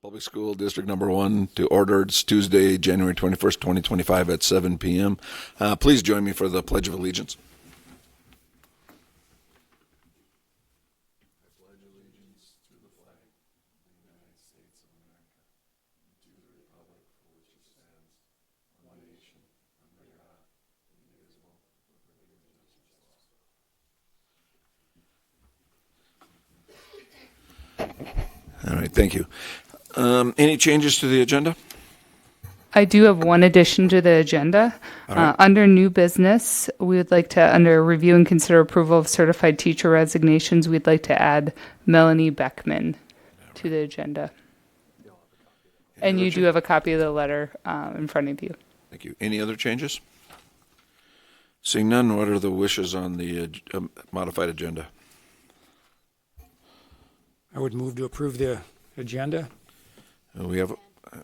Public School District Number 1 to order. It's Tuesday, January 21st, 2025 at 7 p.m. Please join me for the Pledge of Allegiance. I pledge allegiance to the flag of the United States of America, and to the republic for which it stands, one nation, under God, indivisible, with liberty and justice for all. All right, thank you. Any changes to the agenda? I do have one addition to the agenda. Right. Under new business, we would like to, under review and consider approval of certified teacher resignations, we'd like to add Melanie Beckman to the agenda. And you do have a copy of the letter in front of you. Thank you. Any other changes? Seeing none, what are the wishes on the modified agenda? I would move to approve the agenda. We have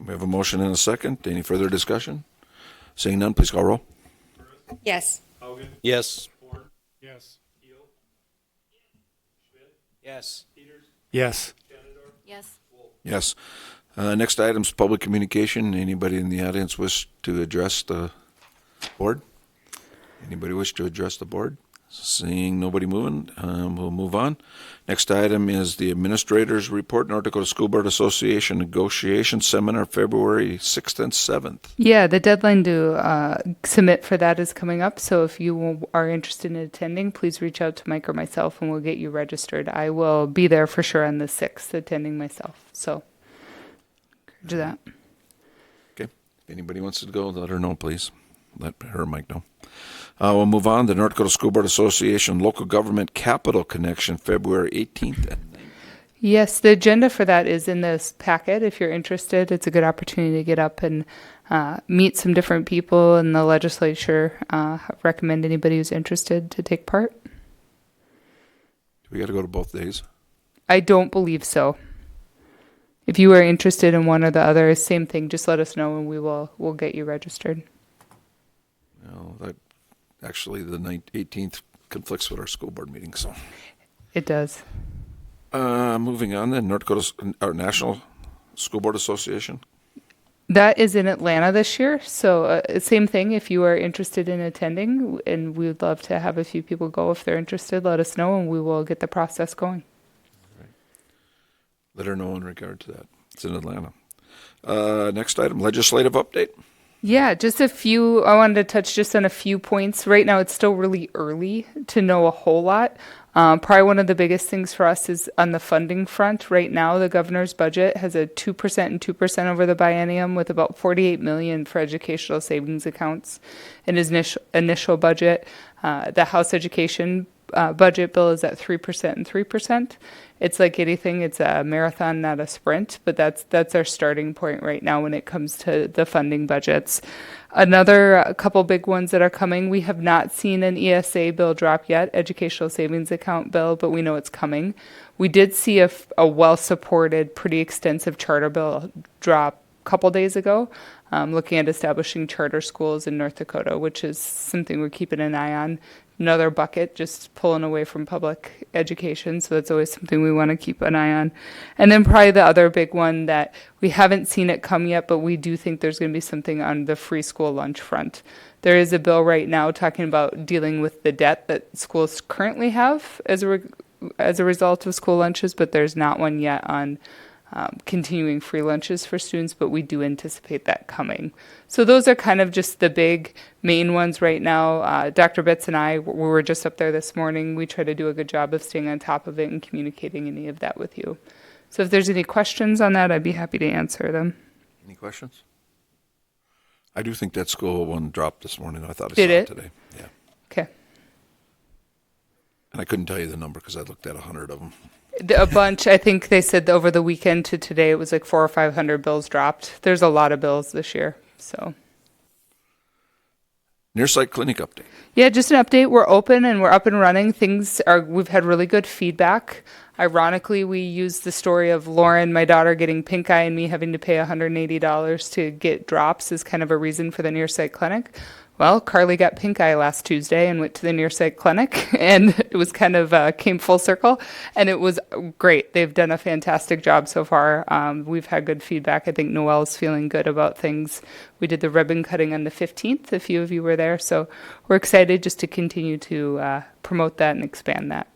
a motion and a second. Any further discussion? Seeing none, please call roll. Yes. Hogan. Yes. Ford. Yes. Keel. Schmidt. Yes. Peters. Yes. Shenador. Yes. Yes. Next item is public communication. Anybody in the audience wish to address the board? Anybody wish to address the board? Seeing nobody moving, we'll move on. Next item is the Administrator's Report, North Dakota School Board Association Negotiation Seminar, February 6th and 7th. Yeah, the deadline to submit for that is coming up. So if you are interested in attending, please reach out to Mike or myself and we'll get you registered. I will be there for sure on the 6th attending myself. So do that. Okay. If anybody wants to go, let her know, please. Let her or Mike know. We'll move on. The North Dakota School Board Association Local Government Capital Connection, February 18th and 19th. Yes, the agenda for that is in this packet. If you're interested, it's a good opportunity to get up and meet some different people in the legislature. Recommend anybody who's interested to take part. Do we got to go to both days? I don't believe so. If you are interested in one or the other, same thing. Just let us know and we'll get you registered. No, that actually the 18th conflicts with our school board meeting, so. It does. Moving on then, North Dakota, our National School Board Association. That is in Atlanta this year. So same thing. If you are interested in attending, and we would love to have a few people go if they're interested, let us know and we will get the process going. Right. Let her know in regard to that. It's in Atlanta. Next item, legislative update. Yeah, just a few. I wanted to touch just on a few points. Right now, it's still really early to know a whole lot. Probably one of the biggest things for us is on the funding front. Right now, the governor's budget has a 2% and 2% over the biennium, with about $48 million for educational savings accounts in his initial budget. The House Education budget bill is at 3% and 3%. It's like anything, it's a marathon, not a sprint, but that's our starting point right now when it comes to the funding budgets. A couple big ones that are coming. We have not seen an ESA bill drop yet, educational savings account bill, but we know it's coming. We did see a well-supported, pretty extensive charter bill drop a couple days ago, looking at establishing charter schools in North Dakota, which is something we're keeping an eye on. Another bucket, just pulling away from public education. So that's always something we want to keep an eye on. And then probably the other big one that we haven't seen it come yet, but we do think there's going to be something on the free school lunch front. There is a bill right now talking about dealing with the debt that schools currently have as a result of school lunches, but there's not one yet on continuing free lunches for students, but we do anticipate that coming. So those are kind of just the big main ones right now. Dr. Betts and I, we were just up there this morning. We try to do a good job of staying on top of it and communicating any of that with you. So if there's any questions on that, I'd be happy to answer them. Any questions? I do think that school one dropped this morning. I thought I Did saw it? Today. Yeah. Okay. And I couldn't tell you the number because I looked at 100 of them. A bunch. I think they said over the weekend to today it was like 400 or 500 bills dropped. There's a lot of bills this year. So Near site clinic update. yeah, just an update. We're open and we're up and running. We've had really good feedback. Ironically, we used the story of Lauren, my daughter, getting pink eye and me having to pay $180 to get drops as kind of a reason for the nearsight clinic. Well, Carly got pink eye last Tuesday and went to the nearsight clinic, and it was kind of came full circle, and it was great. They've done a fantastic job so far. We've had good feedback. I think Noelle's feeling good about things. We did the ribbon cutting on the 15th. A few of you were there, so we're excited just to continue to promote that and expand that.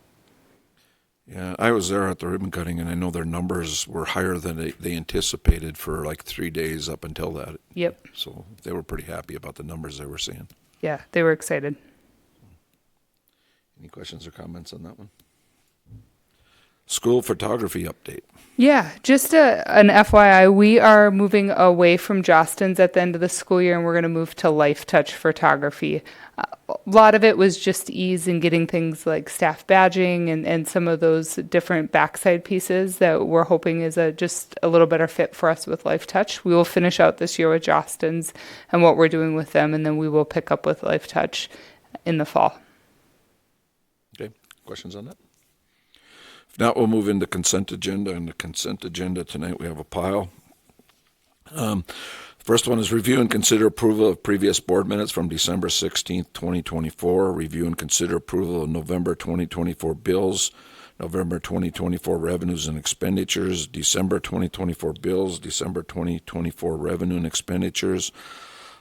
Yeah, I was there at the ribbon cutting, and I know their numbers were higher than they anticipated for like 3 days up until that. Yep. So they were pretty happy about the numbers they were seeing. Yeah, they were excited. Any questions or comments on that one? School photography update. Yeah, just an FYI, we are moving away from Jostens at the end of the school year, and we're going to move to Life Touch photography. A lot of it was just ease in getting things like staff badging and some of those different backside pieces that we're hoping is just a little better fit for us with Life Touch. We will finish out this year with Jostens and what we're doing with them, and then we will pick up with Life Touch in the fall. Okay, questions on that? If not, we'll move into consent agenda. And the consent agenda tonight, we have a pile. First one is review and consider approval of previous board minutes from December 16th, 2024. Review and consider approval of November 2024 bills, November 2024 revenues and expenditures, December 2024 bills, December 2024 revenue and expenditures.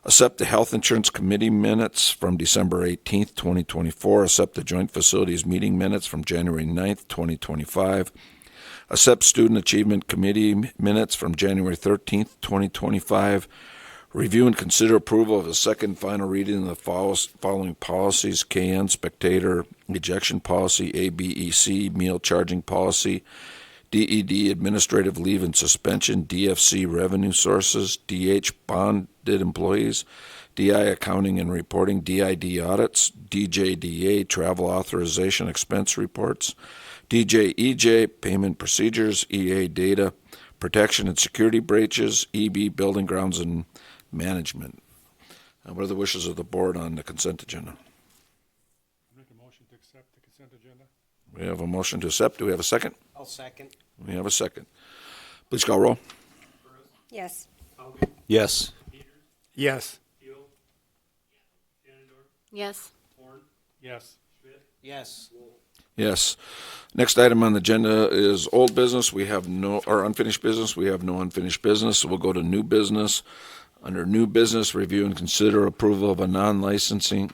Accept the Health Insurance Committee minutes from December 18th, 2024. Accept the Joint Facilities Meeting minutes from January 9th, 2025. Accept Student Achievement Committee minutes from January 13th, 2025. Review and consider approval of the second final reading of the following policies: KN Spectator Ejection Policy, ABEC Meal Charging Policy, DED Administrative Leave and Suspension, DFC Revenue Sources, DH Bonded Employees, DI Accounting and Reporting, DID Audits, DJDA Travel Authorization Expense Reports, DJEJ Payment Procedures, EA Data Protection and Security Breaches, EB Building Grounds and Management. What are the wishes of the board on the consent agenda? Make a motion to accept the consent agenda. We have a motion to accept. Do we have a second? I'll second. We have a second. Please call roll. Yes. Haugen, Yes. Peters, Yes. Keel, Shenandoah, Yes. Horn, yes, Schmidt, Yes. Wolf. Yes. Next item on the agenda is old business. We have no, or unfinished business. We have no unfinished business. So we'll go to new business. Under new business, review and consider approval of a non-renewing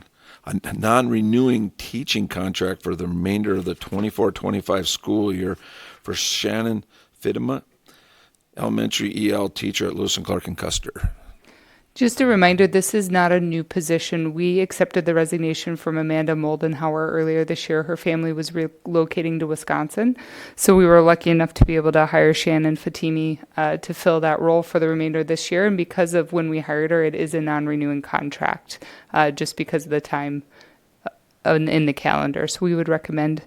teaching contract for the remainder of the 24-25 school year for Shannon Fidema, elementary EL teacher at Lewis and Clark and Custer. Just a reminder, this is not a new position. We accepted the resignation from Amanda Moldenhauer earlier this year. Her family was relocating to Wisconsin, so we were lucky enough to be able to hire Shannon Fatimi to fill that role for the remainder of this year. And because of when we hired her, it is a non-renewing contract, just because of the time in the calendar. So we would recommend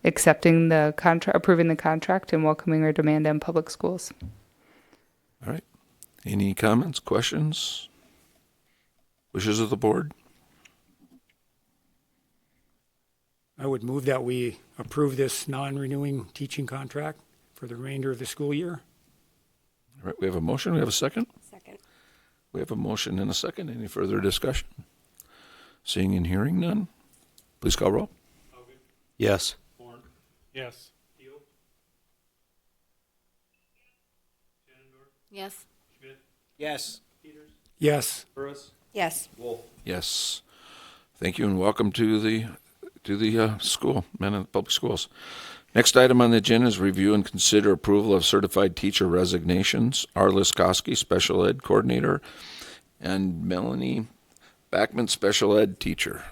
accepting the contract, approving the contract, and welcoming her to Mandan Public Schools. All right. Any comments, questions, wishes of the board? I would move that we approve this non-renewing teaching contract for the remainder of the school year. All right, we have a motion. We have a second. Second. We have a motion and a second. Any further discussion? Seeing and hearing none. Please call roll. Haugen, Yes. Horn, yes, Keel, Shenandoah, Yes. Schmidt, Yes. Peters, Yes. Burris, Yes. Wolf. Yes. Thank you and welcome to the school, Mandan Public Schools. Next item on the agenda is review and consider approval of certified teacher resignations. Arliss Koski, Special Ed Coordinator, and Melanie Backman, Special Ed Teacher.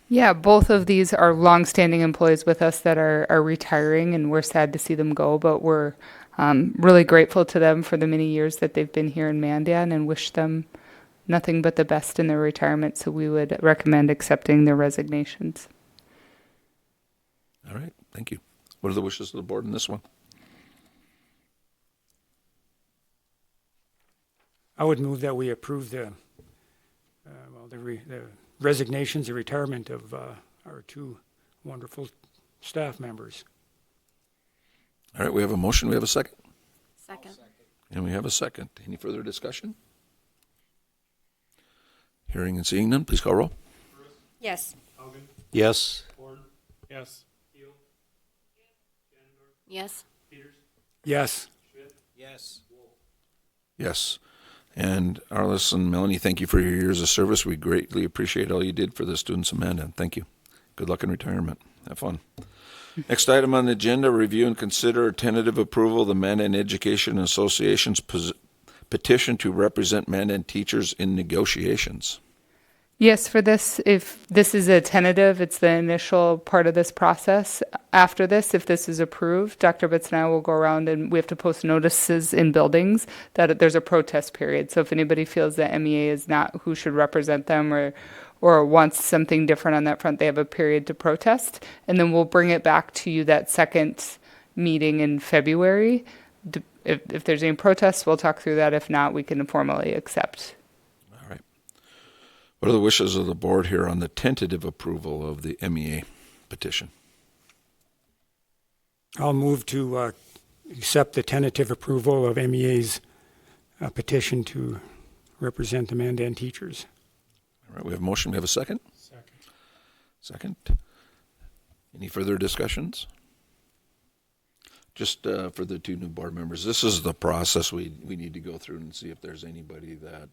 Yeah, both of these are longstanding employees with us that are retiring, and we're sad to see them go, but we're really grateful to them for the many years that they've been here in Mandan and wish them nothing but the best in their retirement, so we would recommend accepting their resignations. All right, thank you. What are the wishes of the board in this one? I would move that we approve the resignations, the retirement of our two wonderful staff members. All right, we have a motion. We have a second. Second. And we have a second. Any further discussion? Hearing and seeing none, please call roll. Yes. Haugen, Yes. Horn, yes. Keel, Yes. Peters, Yes. Schmidt, Yes. Yes. And Arliss and Melanie, thank you for your years of service. We greatly appreciate all you did for the students of Mandan. Thank you. Good luck in retirement. Have fun. Next item on the agenda, review and consider tentative approval of the Mandan Education Association's petition to represent Mandan teachers in negotiations. Yes, for this, if this is a tentative, it's the initial part of this process. After this, if this is approved, Dr. Bitz and I will go around and we have to post notices in buildings that there's a protest period. So if anybody feels that MEA is not who should represent them or wants something different on that front, they have a period to protest. And then we'll bring it back to you that second meeting in February. If there's any protests, we'll talk through that. If not, we can formally accept. All right. What are the wishes of the board here on the tentative approval of the MEA petition? I'll move to accept the tentative approval of MEA's petition to represent the Mandan teachers. All right, we have a motion. We have a second. second. Second. Any further discussions? Just for the two new board members, this is the process we need to go through and see if there's anybody that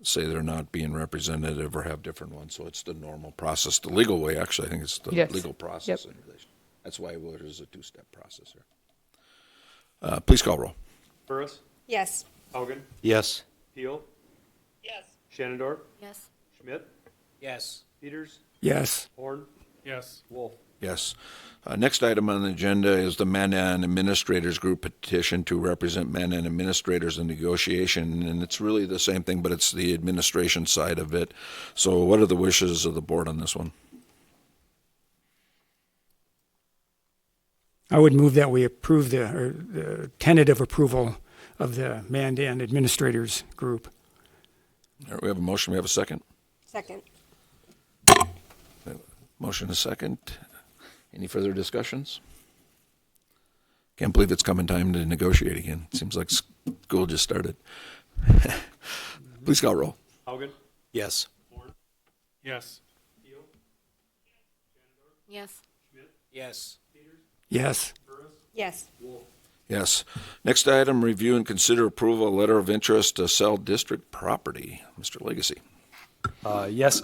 say they're not being representative or have different ones. So it's the normal process, the legal way. Actually, I think it's the Yes. legal process Yep. in relation. That's why there's a two-step process here. Please call roll. Burris, Yes. Haugen, Yes. Peel, Yes. Shenandoah, Yes. Schmidt, Yes. Peters, Yes. Horn, yes. Wolf, Yes. Next item on the agenda is the Mandan Administrators Group petition to represent Mandan administrators in negotiation, and it's really the same thing, but it's the administration side of it. So what are the wishes of the board on this one? I would move that we approve the tentative approval of the Mandan Administrators Group. All right, we have a motion. We have a second. Second. Motion and a second. Any further discussions? Can't believe it's coming time to negotiate again. It seems like school just started. Please call roll. Haugen, Yes. Horn, yes. Peel, Yes. Schmidt, Yes. Peters, Yes. Burris, Yes. Wolf, Yes. Next item, review and consider approval of letter of interest to sell district property. Mr. Legacy. Yes,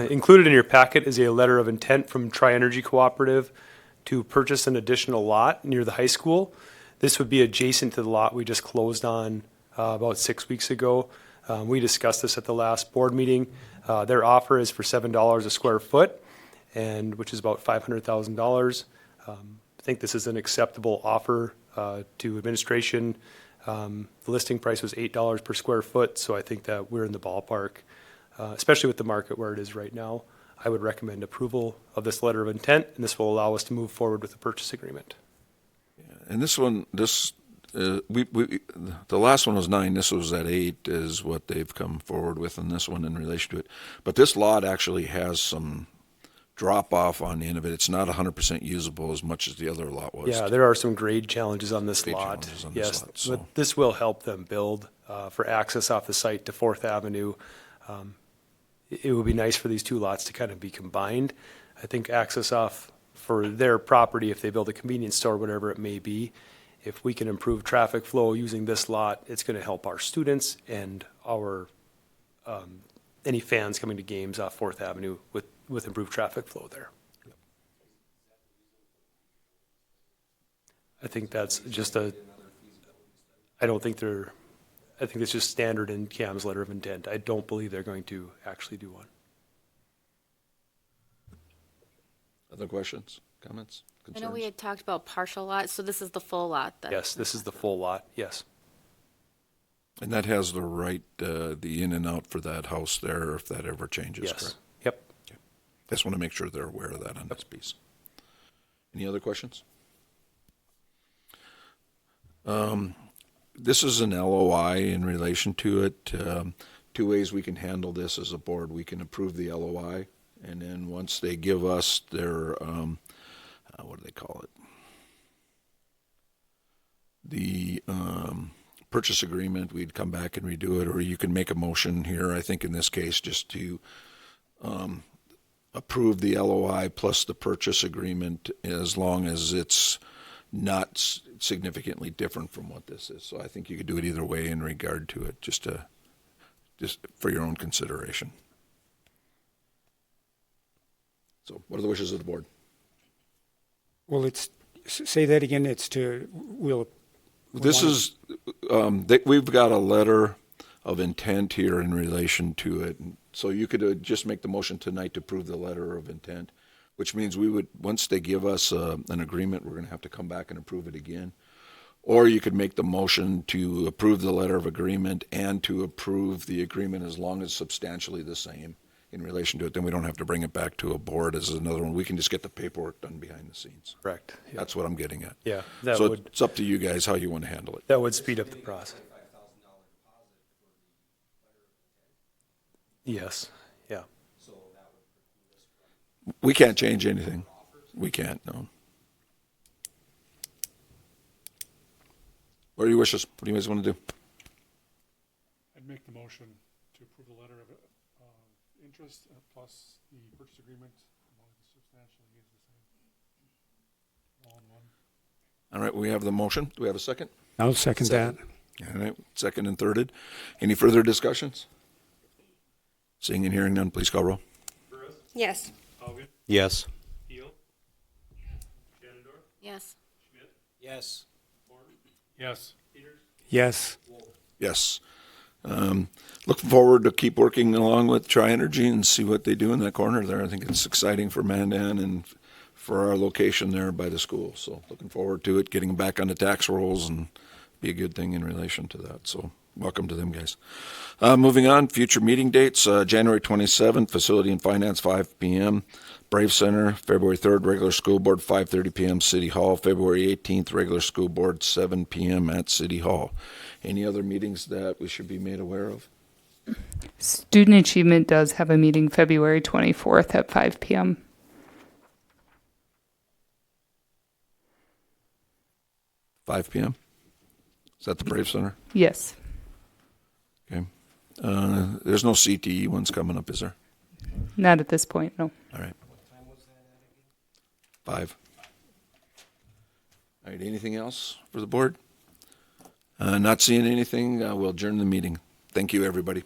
included in your packet is a letter of intent from Tri-Energy Cooperative to purchase an additional lot near the high school. This would be adjacent to the lot we just closed on about 6 weeks ago. We discussed this at the last board meeting. Their offer is for $7 a square foot, and which is about $500,000. I think this is an acceptable offer to administration. The listing price was $8 per square foot, so I think that we're in the ballpark. Especially with the market where it is right now, I would recommend approval of this letter of intent, and this will allow us to move forward with the purchase agreement. And this one, the last one was 9. This was at 8, is what they've come forward with in this one in relation to it. But this lot actually has some drop off on the end of it. It's not 100% usable as much as the other lot was. Yeah, there are some grade challenges on this Grade lot. challenges on this Yes, lot, so. but this will help them build for access off the site to 4th Avenue. It would be nice for these two lots to kind of be combined. I think access off for their property, if they build a convenience store, whatever it may be, if we can improve traffic flow using this lot, it's going to help our students and our any fans coming to games off 4th Avenue with improved traffic flow there. I think that's just I think it's just standard in CAM's letter of intent. I don't believe they're going to actually do one. Other questions, comments, I concerns? know we had talked about partial lots, so this is the full lot then? Yes, this is the full lot, yes. And that has the right, the in and out for that house there if that ever changes, Yes, correct? yep. Just want to make sure they're aware of that on this piece. Any other questions? This is an LOI in relation to it. Two ways we can handle this as a board. We can approve the LOI, and then once they give us their, what do they call it? the purchase agreement, we'd come back and redo it, or you can make a motion here, I think in this case, just to approve the LOI plus the purchase agreement as long as it's not significantly different from what this is. So I think you could do it either way in regard to it, just for your own consideration. So what are the wishes of the board? Well, say that again. This is, we've got a letter of intent here in relation to it. So you could just make the motion tonight to approve the letter of intent, which means we would, once they give us an agreement, we're going to have to come back and approve it again. Or you could make the motion to approve the letter of agreement and to approve the agreement as long as substantially the same in relation to it. Then we don't have to bring it back to a board as another one. We can just get the paperwork done behind the scenes. Correct. Yeah. That's what I'm getting at. Yeah, So it's up to you guys how you want to handle it. that would speed up the process. Yes, yeah. We can't change anything. We can't, no. What are your wishes? What do you guys want to do? I'd make the motion to approve the letter of interest plus the purchase agreement, among the substantially is the same. All in one. All right, we have the motion. Do we have a second? I'll second that. All right, second and thirded. Any further discussions? Seeing and hearing none, please call roll. Yes. Yes. Yes. Yes. Yes. Yes. Yes. Looking forward to keep working along with Tri-Energy and see what they do in that corner there. I think it's exciting for Mandan and for our location there by the school. So looking forward to it, getting back on the tax rolls and be a good thing in relation to that. So welcome to them, guys. Moving on, future meeting dates, January 27th, Facility and Finance, 5 p.m. Brave Center, February 3rd, regular school board, 5:30 p.m. City Hall. February 18th, regular school board, 7 p.m. at City Hall. Any other meetings that we should be made aware of? Student Achievement does have a meeting February 24th at 5 p.m. 5 p.m.? Is that the Brave Center? Yes. Okay. There's no CTE ones coming up, is there? Not at this point, no. All right. 5. All right, anything else for the board? Not seeing anything, we'll adjourn the meeting. Thank you, everybody.